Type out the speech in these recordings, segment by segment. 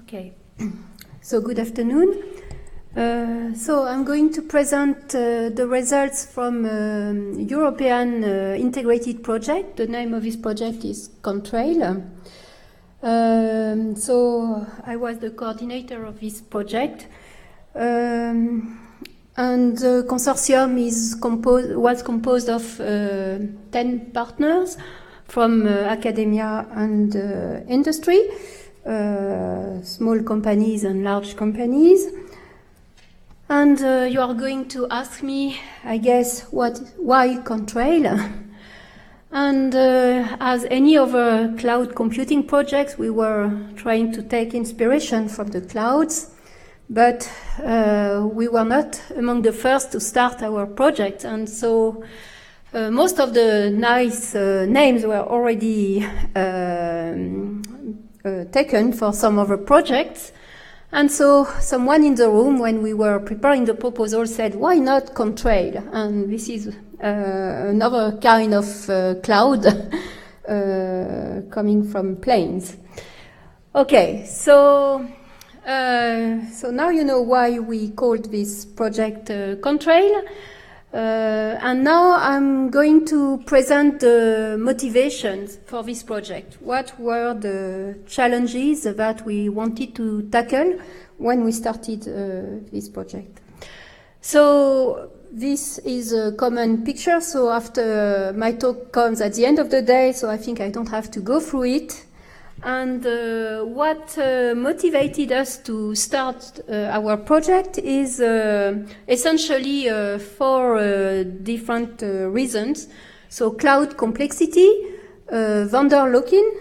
Okay, so good afternoon. So I'm going to present the results from European integrated project. The name of this project is Contrail. So I was the coordinator of this project. And the consortium was composed of 10 partners from academia and industry, small companies and large companies. And you are going to ask me, I guess, why Contrail? And as any other cloud computing projects, we were trying to take inspiration from the clouds. But we were not among the first to start our project, and so most of the nice names were already taken for some other projects. And so someone in the room, when we were preparing the proposal, said, why not Contrail? And this is another kind of cloud coming from planes. Okay, so now you know why we called this project Contrail. And now I'm going to present the motivations for this project. What were the challenges that we wanted to tackle when we started this project? So this is a common picture. So after my talk comes at the end of the day, so I think I don't have to go through it. And what motivated us to start our project is essentially four different reasons. So cloud complexity, vendor lock-in,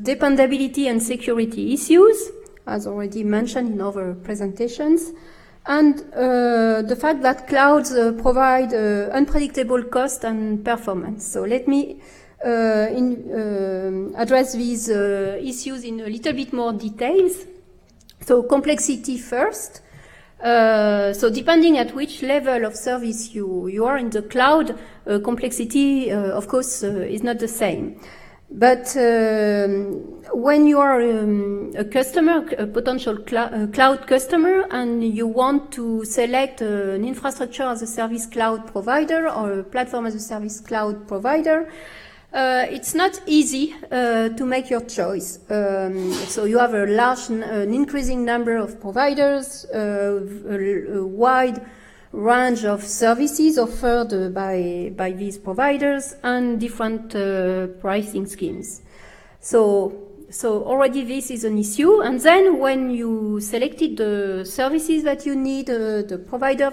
dependability and security issues, as already mentioned in other presentations, and the fact that clouds provide unpredictable cost and performance. So let me address these issues in a little bit more details. So complexity first. So depending at which level of service you are in the cloud, complexity, of course, is not the same. But when you are a customer, a potential cloud customer, and you want to select an infrastructure as a service cloud provider or a platform as a service cloud provider, it's not easy to make your choice. So you have an increasing number of providers, a wide range of services offered by these providers, and different pricing schemes. So already this is an issue. And then when you selected the services that you need, the provider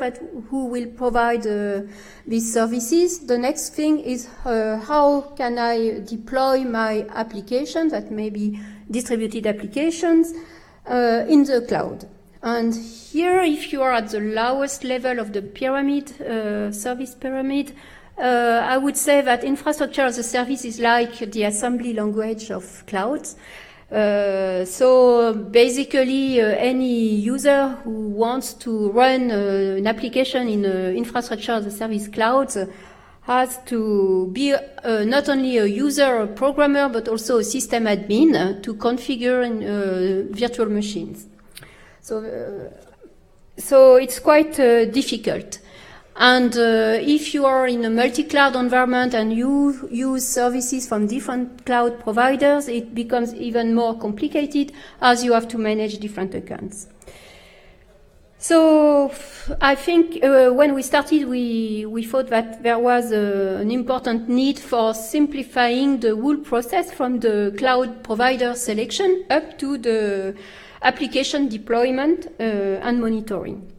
who will provide these services, the next thing is how can I deploy my applications, that may be distributed applications, in the cloud. And here, if you are at the lowest level of the pyramid, service pyramid, I would say that infrastructure as a service is like the assembly language of clouds. So basically, any user who wants to run an application in infrastructure as a service cloud has to be not only a user or programmer, but also a system admin to configure virtual machines. So it's quite difficult. And if you are in a multi-cloud environment and you use services from different cloud providers, it becomes even more complicated as you have to manage different accounts. So I think when we started, we thought that there was an important need for simplifying the whole process from the cloud provider selection up to the application deployment and monitoring.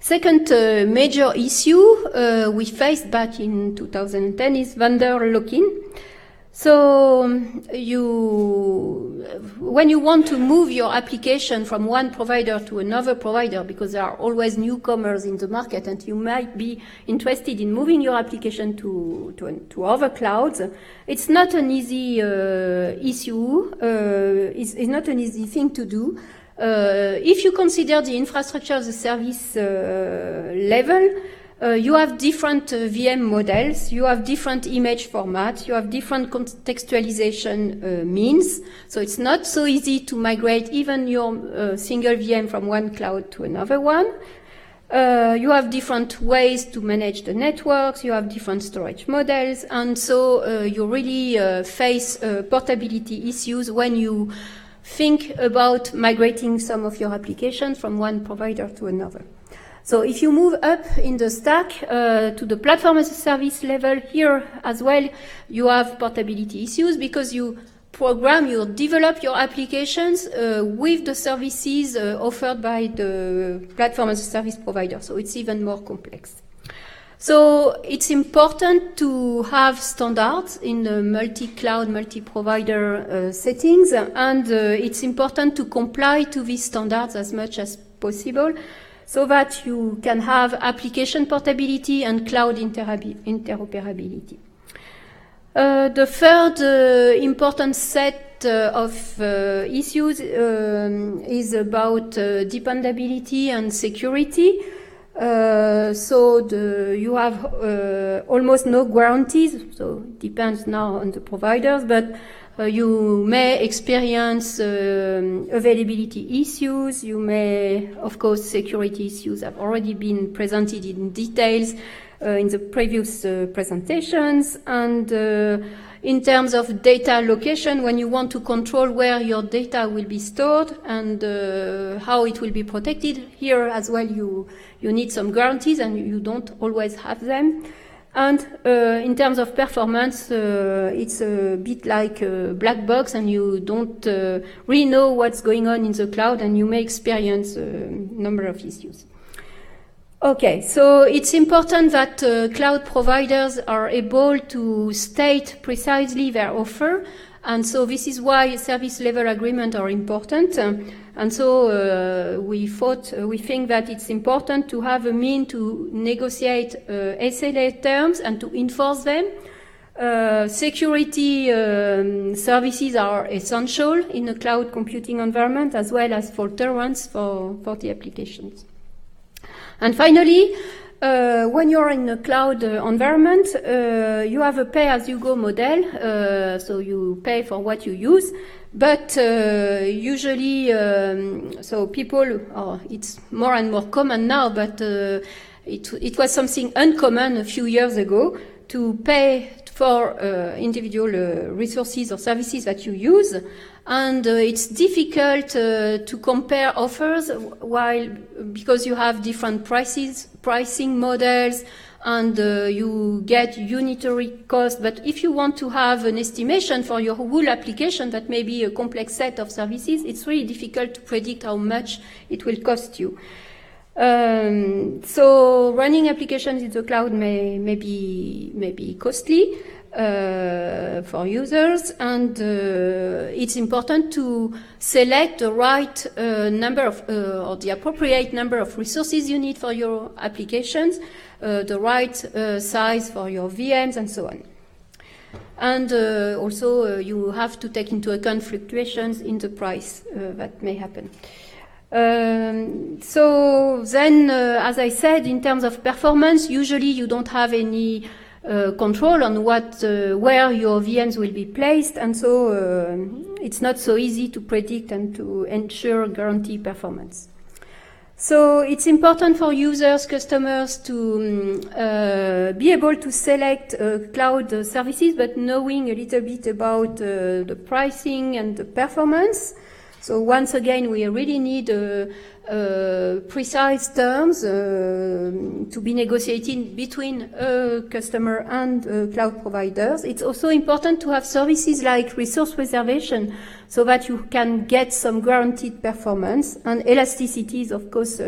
Second major issue we faced back in 2010 is vendor lock-in. So when you want to move your application from one provider to another provider, because there are always newcomers in the market and you might be interested in moving your application to other clouds, it's not an easy issue, it's not an easy thing to do. If you consider the infrastructure as a service level, you have different VM models, you have different image formats, you have different contextualization means. So it's not so easy to migrate even your single VM from one cloud to another one. You have different ways to manage the networks, you have different storage models, and so you really face portability issues when you think about migrating some of your applications from one provider to another. So if you move up in the stack to the platform as a service level, here as well you have portability issues because you develop your applications with the services offered by the platform as a service provider. So it's even more complex. So it's important to have standards in the multi-cloud, multi-provider settings, and it's important to comply to these standards as much as possible, so that you can have application portability and cloud interoperability. The third important set of issues is about dependability and security. So you have almost no guarantees, so it depends now on the providers, but you may experience availability issues. You may, of course, security issues have already been presented in details in the previous presentations. And in terms of data location, when you want to control where your data will be stored and how it will be protected, here as well you need some guarantees, and you don't always have them. And in terms of performance, it's a bit like a black box, and you don't really know what's going on in the cloud, and you may experience a number of issues. Okay, so it's important that cloud providers are able to state precisely their offer, and so this is why service level agreements are important. And so we think that it's important to have a mean to negotiate SLA terms and to enforce them. Security services are essential in a cloud computing environment, as well as fault tolerance for the applications. And finally, when you're in a cloud environment, you have a pay-as-you-go model, so you pay for what you use. But usually, so people, it's more and more common now, but it was something uncommon a few years ago to pay for individual resources or services that you use. And it's difficult to compare offers because you have different pricing models, and you get unitary cost. But if you want to have an estimation for your whole application, that may be a complex set of services, it's really difficult to predict how much it will cost you. So running applications in the cloud may be costly for users, and it's important to select the right number of or the appropriate number of resources you need for your applications, the right size for your VMs, and so on. And also you have to take into account fluctuations in the price that may happen. So then, as I said, in terms of performance, usually you don't have any control on where your VMs will be placed, and so it's not so easy to predict and to ensure guarantee performance. So it's important for users, customers to be able to select cloud services, but knowing a little bit about the pricing and the performance. So once again, we really need precise terms to be negotiated between a customer and cloud providers. It's also important to have services like resource reservation so that you can get some guaranteed performance, and elasticity is, of course,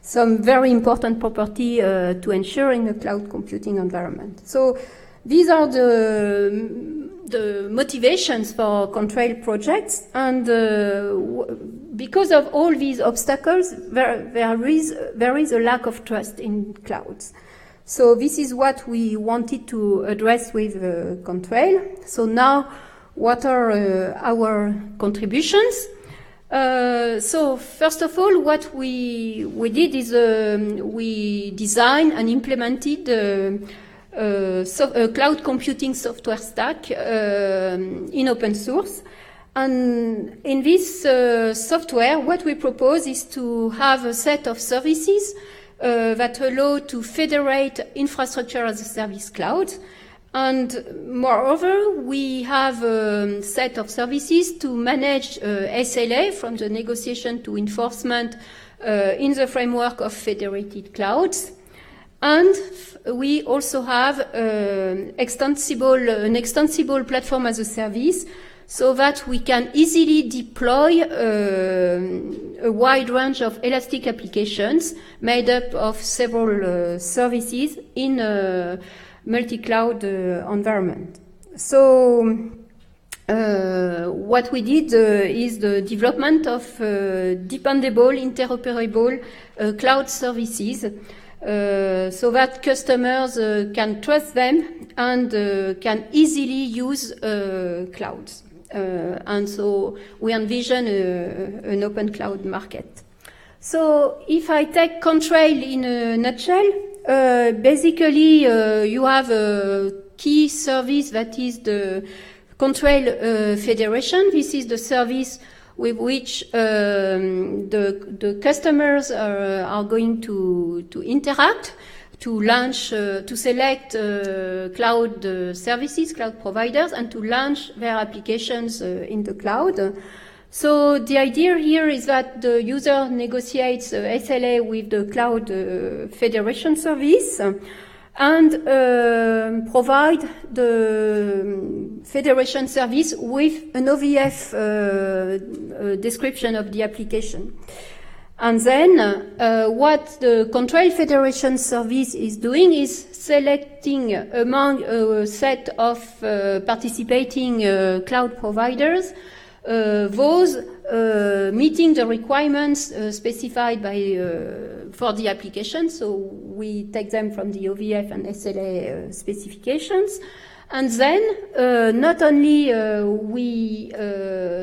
some very important property to ensuring a cloud computing environment. So these are the motivations for Contrail projects, and because of all these obstacles, there is a lack of trust in clouds. So this is what we wanted to address with Contrail. So now, what are our contributions? So first of all, what we did is we designed and implemented a cloud computing software stack in open source. And in this software, what we propose is to have a set of services that allow to federate infrastructure as a service cloud. And moreover, we have a set of services to manage SLA from the negotiation to enforcement in the framework of federated clouds. And we also have an extensible platform as a service so that we can easily deploy a wide range of elastic applications made up of several services in a multi-cloud environment. So what we did is the development of dependable, interoperable cloud services so that customers can trust them and can easily use clouds. And so we envision an open cloud market. So if I take Contrail in a nutshell, basically you have a key service that is the Contrail Federation. This is the service with which the customers are going to interact, to launch, to select cloud services, cloud providers, and to launch their applications in the cloud. So the idea here is that the user negotiates SLA with the cloud federation service and provide the federation service with an OVF description of the application. And then what the Contrail Federation service is doing is selecting among a set of participating cloud providers those meeting the requirements specified by for the application. So we take them from the OVF and SLA specifications. And then not only we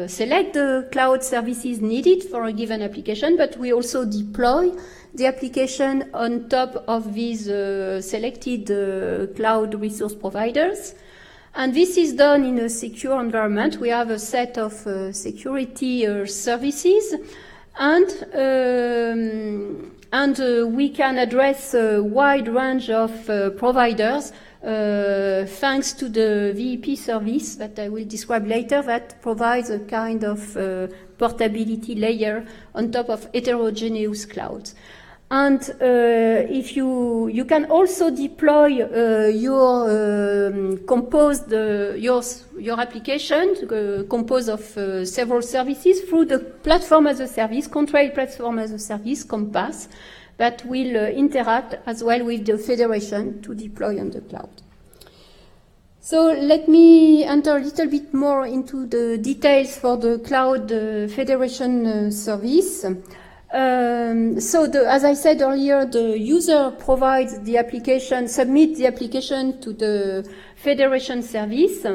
select the cloud services needed for a given application, but we also deploy the application on top of these selected cloud resource providers. And this is done in a secure environment. We have a set of security services, and we can address a wide range of providers thanks to the VEP service that I will describe later, that provides a kind of portability layer on top of heterogeneous clouds. And if you can also deploy your application composed of several services through the platform as a service, Contrail platform as a service, Compass, that will interact as well with the federation to deploy on the cloud. So let me enter a little bit more into the details for the cloud federation service. As I said earlier, the user provides the application, submits the application to the federation service,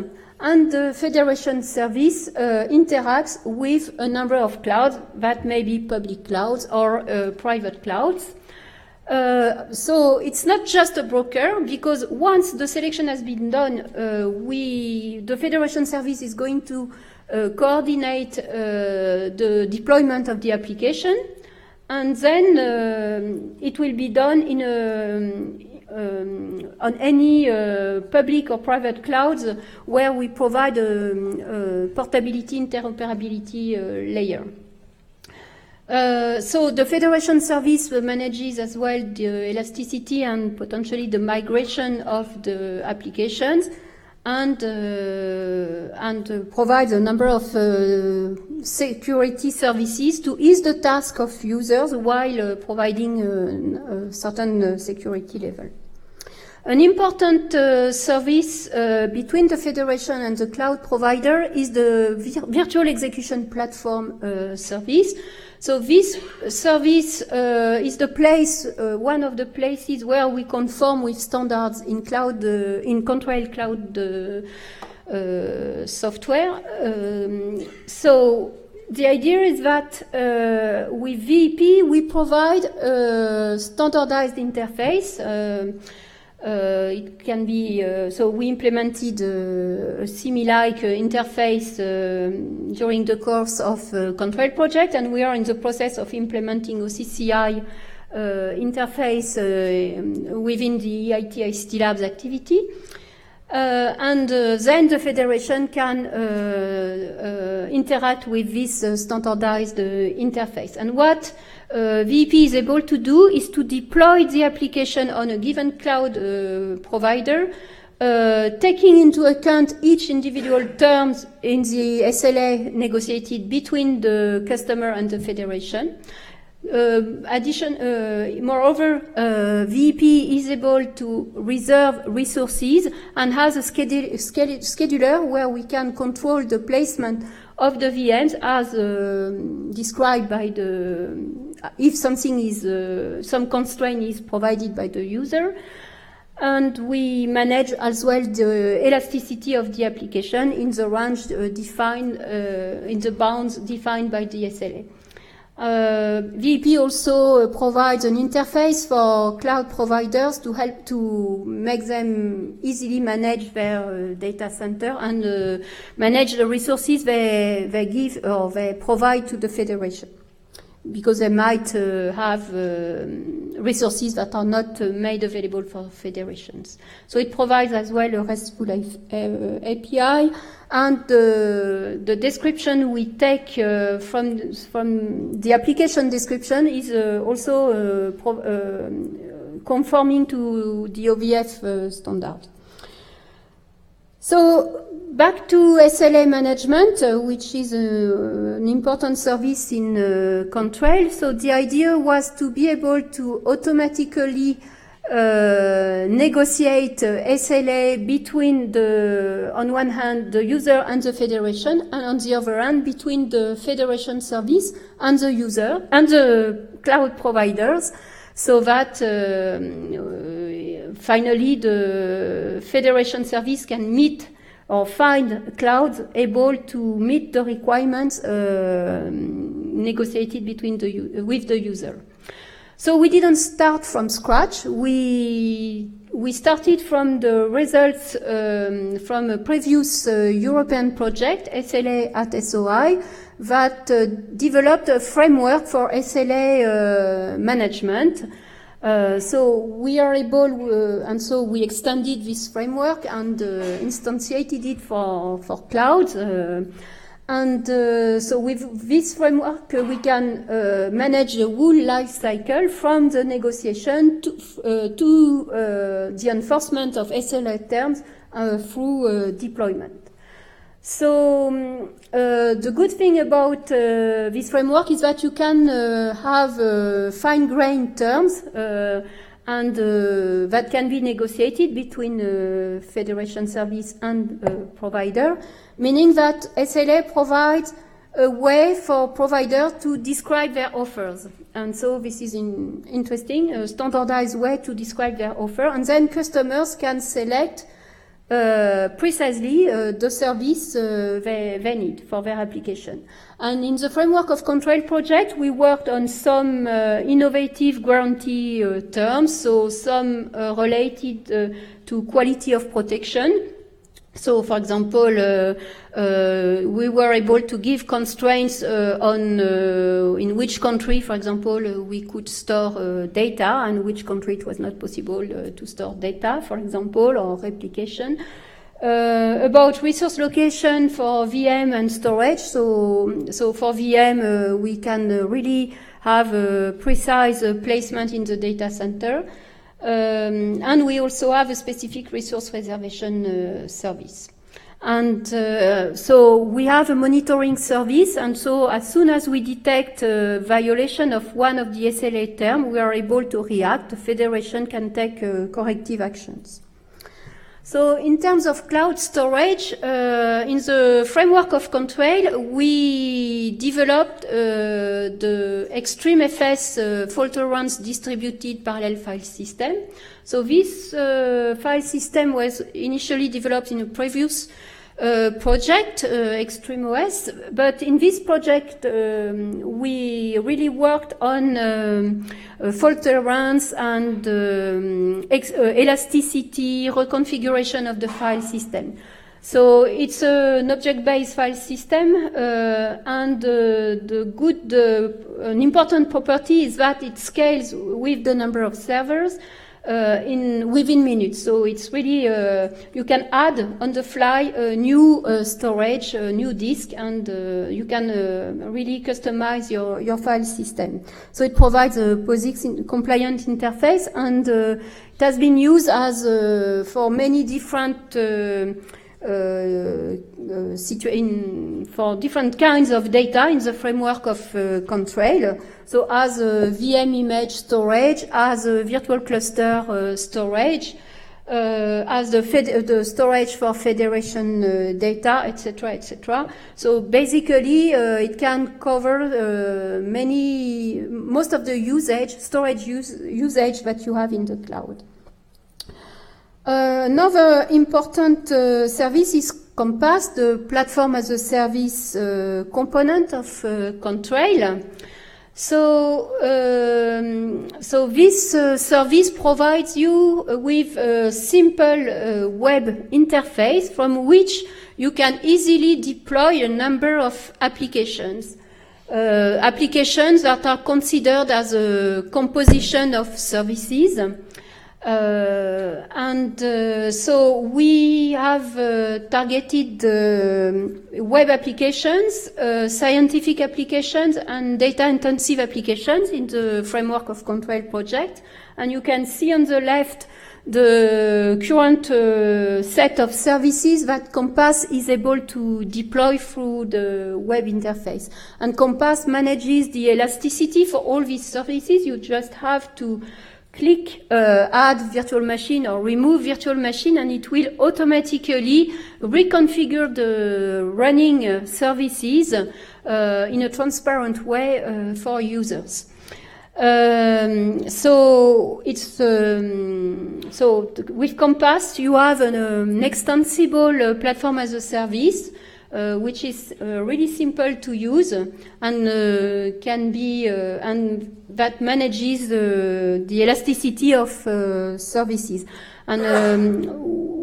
and the federation service interacts with a number of clouds that may be public clouds or private clouds. So it's not just a broker, because once the selection has been done, the federation service is going to coordinate the deployment of the application, and then it will be done in on any public or private clouds where we provide a portability, interoperability layer. So the federation service manages as well the elasticity and potentially the migration of the applications, and provides a number of security services to ease the task of users while providing a certain security level. An important service between the federation and the cloud provider is the virtual execution platform service. So this service is the place, one of the places where we conform with standards in cloud, in Contrail cloud software. So the idea is that with VEP we provide a standardized interface. It can be, so we implemented a CME-like interface during the course of control project, and we are in the process of implementing OCCI interface within the EIT ICT Labs activity. And then the federation can interact with this standardized interface. And what VEP is able to do is to deploy the application on a given cloud provider, taking into account each individual terms in the SLA negotiated between the customer and the federation. Moreover, VEP is able to reserve resources and has a scheduler where we can control the placement of the VMs as described by the, if something is, some constraint is provided by the user. And we manage as well the elasticity of the application in the range defined, in the bounds defined by the SLA. VEP also provides an interface for cloud providers to help to make them easily manage their data center and manage the resources they give or they provide to the federation, because they might have resources that are not made available for federations. So it provides as well a RESTful API, and the description we take from the application description is also conforming to the OVF standard. So back to SLA management, which is an important service in Contrail. So the idea was to be able to automatically negotiate SLA between on one hand, the user and the federation, and on the other hand, between the federation service and the user and the cloud providers, so that finally the federation service can meet or find clouds able to meet the requirements negotiated with the user. So we didn't start from scratch. We started from the results from a previous European project, SLA at SOI, that developed a framework for SLA management. So we are able, and so we extended this framework and instantiated it for clouds. So with this framework, we can manage the whole life cycle from the negotiation to the enforcement of SLA terms through deployment. So the good thing about this framework is that you can have fine-grained terms and that can be negotiated between federation service and provider, meaning that SLA provides a way for providers to describe their offers. And so this is interesting, a standardized way to describe their offer, and then customers can select precisely the service they need for their application. And in the framework of Contrail project, we worked on some innovative guarantee terms, so some related to quality of protection. So, for example, we were able to give constraints on in which country, for example, we could store data, and which country it was not possible to store data, for example, or replication. About resource location for VM and storage. So for VM, we can really have a precise placement in the data center. And we also have a specific resource reservation service. And so we have a monitoring service, and so as soon as we detect a violation of one of the SLA terms, we are able to react. The federation can take corrective actions. So in terms of cloud storage, in the framework of Contrail, we developed the ExtremeFS fault-tolerance distributed parallel file system. So this file system was initially developed in a previous project, ExtremeOS, but in this project we really worked on fault tolerance and elasticity, reconfiguration of the file system. So it's an object-based file system, and an important property is that it scales with the number of servers within minutes. So it's really you can add on the fly a new storage, a new disk, and you can really customize your file system. So it provides a POSIX compliant interface, and it has been used as for many different for different kinds of data in the framework of Contrail. So as a VM image storage, as a virtual cluster storage, as the storage for federation data, etc., etc. So basically, it can cover most of the storage usage that you have in the cloud. Another important service is Compass, the platform as a service component of Contrail. So this service provides you with a simple web interface from which you can easily deploy a number of applications. Applications that are considered as a composition of services. So we have targeted web applications, scientific applications, and data-intensive applications in the framework of Contrail project. And you can see on the left the current set of services that Compass is able to deploy through the web interface. And Compass manages the elasticity for all these services. You just have to click add virtual machine or remove virtual machine, and it will automatically reconfigure the running services in a transparent way for users. So with Compass you have an extensible platform as a service, which is really simple to use and can be and that manages the elasticity of services. And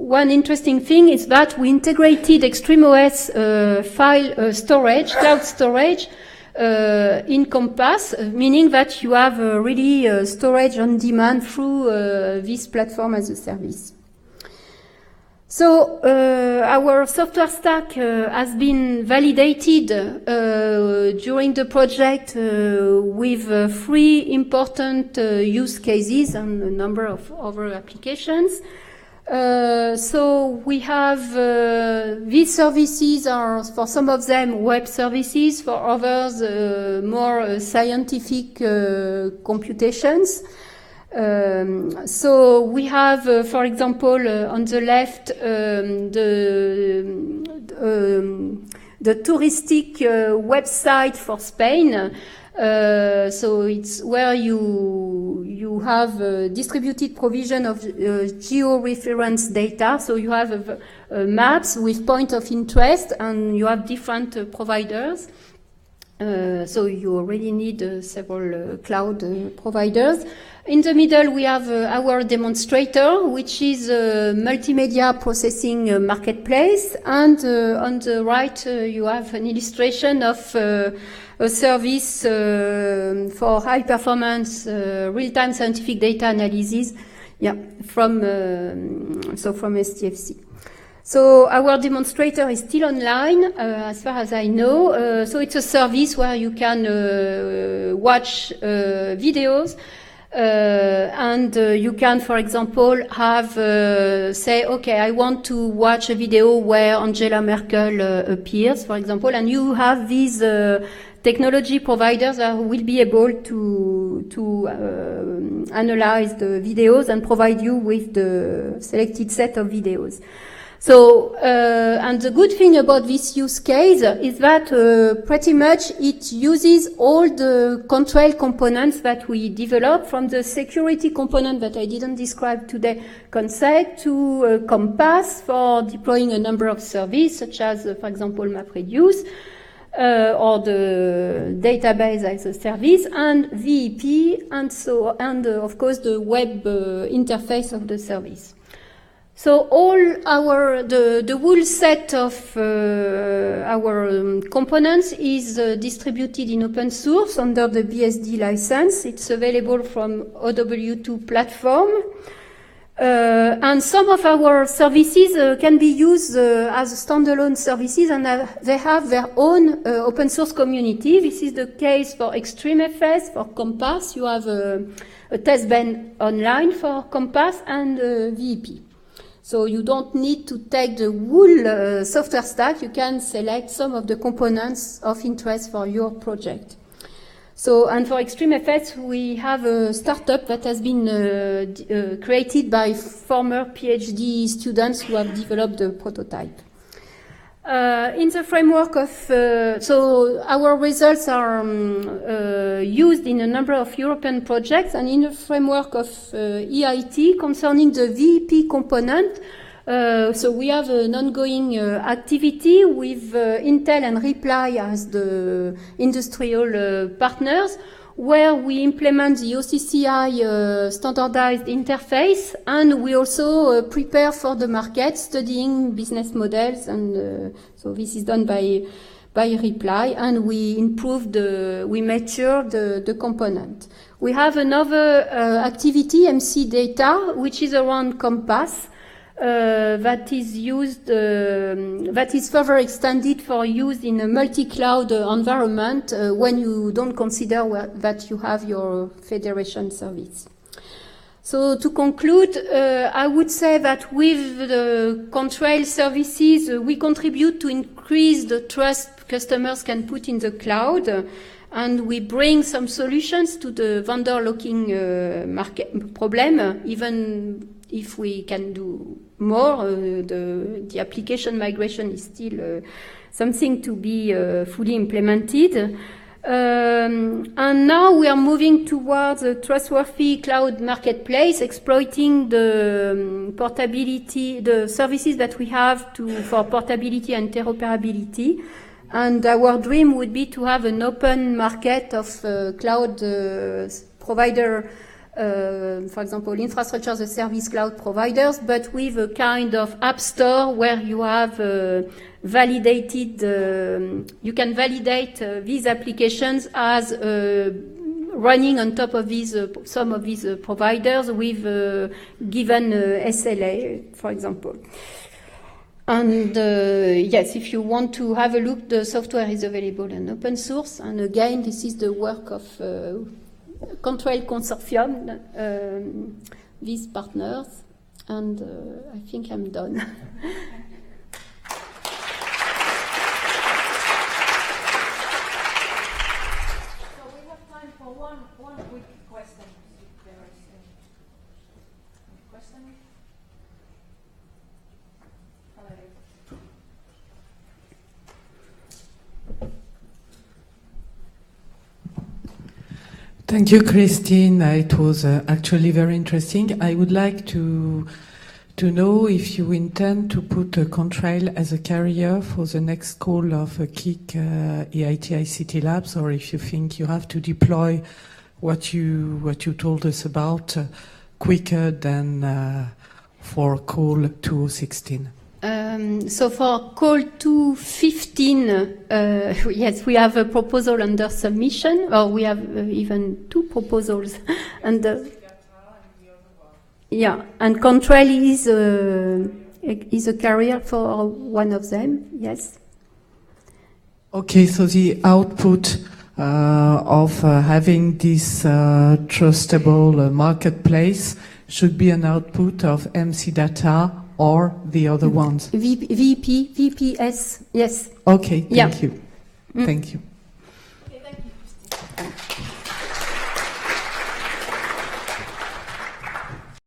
one interesting thing is that we integrated ExtremeOS file storage, cloud storage, in Compass, meaning that you have really storage on demand through this platform as a service. So our software stack has been validated during the project with 3 important use cases and a number of other applications. So we have these services are, for some of them, web services, for others more scientific computations. So we have, for example, on the left, the touristic website for Spain. So it's where you have distributed provision of geo-reference data. So you have maps with point of interest, and you have different providers. So you already need several cloud providers. In the middle, we have our demonstrator, which is a multimedia processing marketplace. And on the right, you have an illustration of a service for high-performance real-time scientific data analysis. Yeah, from STFC. So our demonstrator is still online, as far as I know. So it's a service where you can watch videos, and you can, for example, have say, okay, I want to watch a video where Angela Merkel appears, for example, and you have these technology providers that will be able to analyze the videos and provide you with the selected set of videos. So, and the good thing about this use case is that pretty much it uses all the Contrail components that we developed, from the security component that I didn't describe today, Concept, to Compass for deploying a number of services, such as, for example, MapReduce, or the database as a service, and VEP, and of course the web interface of the service. So all the whole set of our components is distributed in open source under the BSD license. It's available from OW2 platform. And some of our services can be used as standalone services, and they have their own open source community. This is the case for ExtremeFS, for Compass. You have a testbed online for Compass and VEP. So you don't need to take the whole software stack. You can select some of the components of interest for your project. So, and for ExtremeFS, we have a startup that has been created by former PhD students who have developed the prototype. In the framework of, so our results are used in a number of European projects, and in the framework of EIT concerning the VEP component, so we have an ongoing activity with Intel and Reply as the industrial partners, where we implement the OCCI standardized interface, and we also prepare for the market, studying business models, and so this is done by Reply, and we we mature the component. We have another activity, MC Data, which is around Compass, that is used, that is further extended for use in a multi-cloud environment when you don't consider that you have your federation service. So to conclude, I would say that with the Contrail services, we contribute to increase the trust customers can put in the cloud, and we bring some solutions to the vendor locking market problem, even if we can do more. The application migration is still something to be fully implemented. And now we are moving towards a trustworthy cloud marketplace, exploiting the portability, the services that we have for portability and interoperability. And our dream would be to have an open market of cloud provider, for example, infrastructure as a service cloud providers, but with a kind of app store where you have validated, you can validate these applications as running on top of these, some of these providers with given SLA, for example. And yes, if you want to have a look, the software is available in open source. And again, this is the work of Contrail Consortium, these partners. And I think I'm done. So we have time for one quick question. If there is any question. Thank you, Christine. It was actually very interesting. I would like to know if you intend to put Contrail as a carrier for the next call of KIC EIT ICT Labs, or if you think you have to deploy what you told us about quicker than for call 2016. So for call 215, yes, we have a proposal under submission, or we have even two proposals. And yeah, and Contrail is a carrier for one of them, yes. Okay, so the output of having this trustable marketplace should be an output of MC Data or the other ones? VPS, yes. Okay, thank yeah. you. Thank you.